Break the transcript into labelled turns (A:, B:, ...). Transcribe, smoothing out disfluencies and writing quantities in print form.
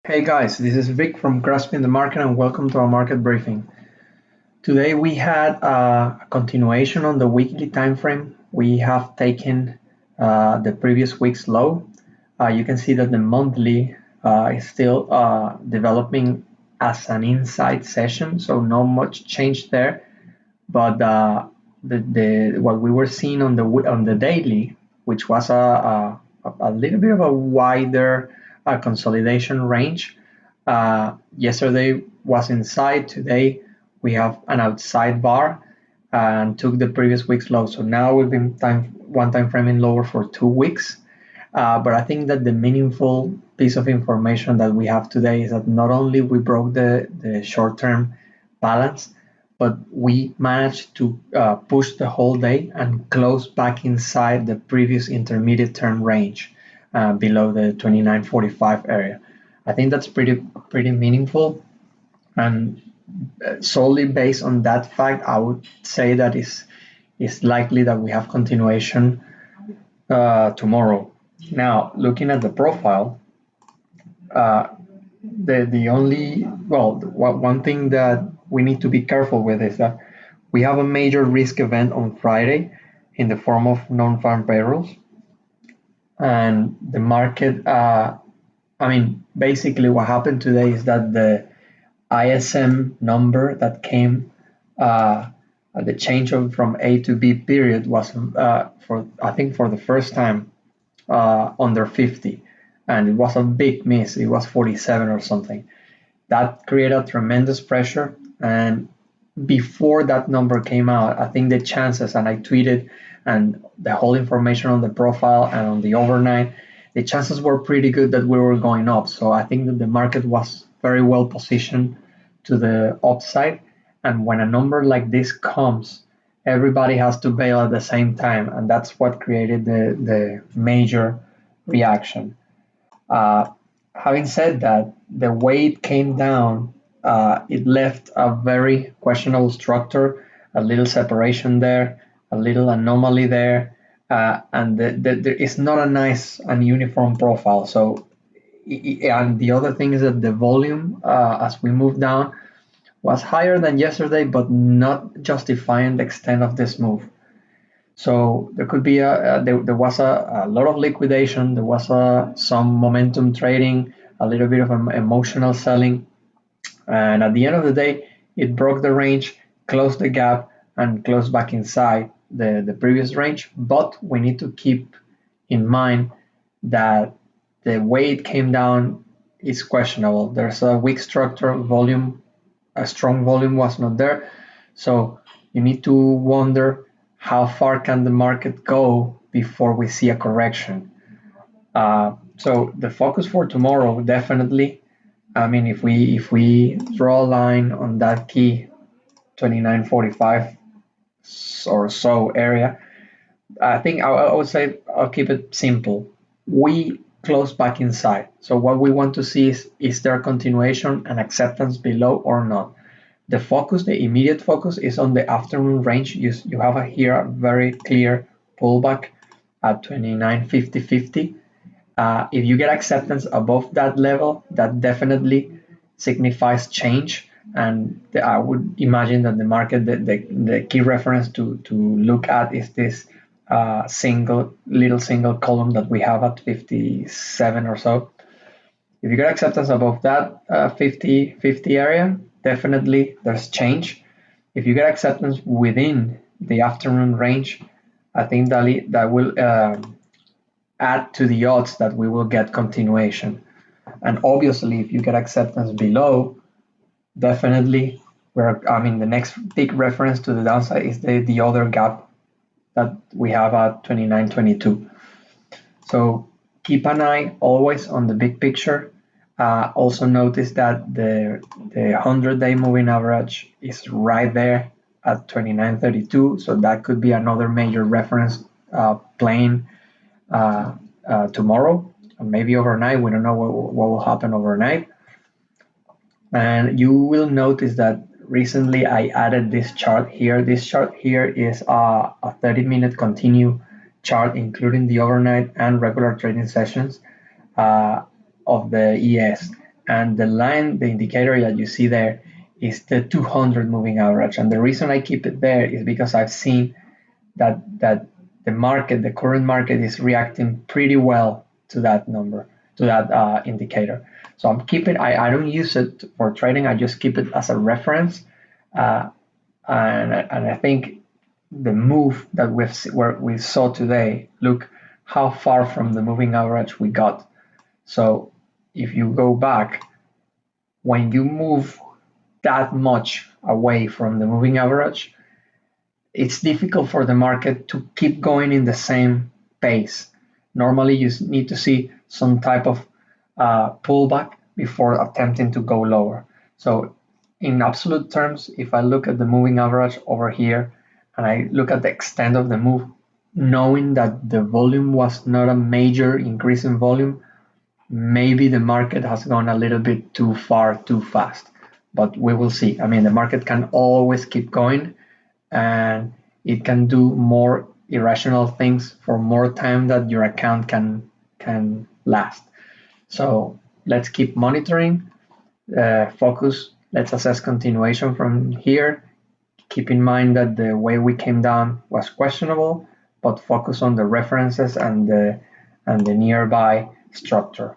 A: Hey guys, this is Vic from Grasping the Market and welcome to our market briefing. Today we had a continuation on the weekly time frame. We have taken the previous week's low. You can see that the monthly is still developing as an inside session, so not much change there. But the what we were seeing on the daily, which was a little bit of a wider consolidation range. Yesterday was inside. Today we have an outside bar and took the previous week's low. So now we've been one time framing lower for 2 weeks. But I think that the meaningful piece of information that we have today is that not only we broke the short-term balance, but we managed to push the whole day and close back inside the previous intermediate term range below the 29.45 area. I think that's pretty meaningful, and solely based on that fact, I would say that it's likely that we have continuation tomorrow. Now, looking at the profile, the only one thing that we need to be careful with is that we have a major risk event on Friday in the form of non-farm payrolls, and the market. Basically, what happened today is that the ISM number that came at the change from A to B period was for the first time under 50, and it was a big miss. It was 47 or something. That created tremendous pressure, and before that number came out, I think the chances, and I tweeted, and the whole information on the profile and on the overnight, the chances were pretty good that we were going up. So I think that the market was very well positioned to the upside. And when a number like this comes, everybody has to bail at the same time, and that's what created the major reaction. Having said that, the way it came down, it left a very questionable structure, a little separation there, a little anomaly there, and it's not a nice and uniform profile. So, and the other thing is that the volume, as we move down, was higher than yesterday, but not justifying the extent of this move. So there could be there was a lot of liquidation. There was some momentum trading, a little bit of emotional selling, and at the end of the day, it broke the range, closed the gap, and closed back inside the previous range. But we need to keep in mind that the way it came down is questionable. There's a weak structure, volume, a strong volume was not there. So you need to wonder how far can the market go before we see a correction. So the focus for tomorrow, definitely. If we draw a line on that key 29.45 or so area, I think I would say I'll keep it simple. We close back inside. So what we want to see is there continuation and acceptance below or not? The focus, the immediate focus, is on the afternoon range. You have here a very clear pullback at 29.50. If you get acceptance above that level, that definitely signifies change. And I would imagine that the market, the key reference to look at is this single column that we have at 57 or so. If you get acceptance above that 50 area, definitely there's change. If you get acceptance within the afternoon range, I think that will add to the odds that we will get continuation. And obviously, if you get acceptance below, definitely the next big reference to the downside is the other gap that we have at 29.22. So keep an eye always on the big picture. Also notice that the 100-day moving average is right there at 29.32. So that could be another major reference playing tomorrow, maybe overnight. We don't know what will happen overnight. And you will notice that recently I added this chart here. This chart here is a 30-minute continue chart, including the overnight and regular trading sessions of the ES. and the line, the indicator that you see there, is the 200 moving average. And the reason I keep it there is because I've seen that the market, the current market, is reacting pretty well to that number, to that indicator. So I'm keeping. I don't use it for trading. I just keep it as a reference, uh, and I think the move that we saw today. Look how far from the moving average we got. So if you go back, when you move that much away from the moving average, it's difficult for the market to keep going in the same pace. Normally, you need to see some type of pullback before attempting to go lower. So, in absolute terms, if I look at the moving average over here and I look at the extent of the move, knowing that the volume was not a major increase in volume, maybe the market has gone a little bit too far too fast. But we will see. I mean, the market can always keep going, and it can do more irrational things for more time that your account can last. So let's keep monitoring, focus. Let's assess continuation from here. Keep in mind that the way we came down was questionable, but focus on the references and the nearby structure.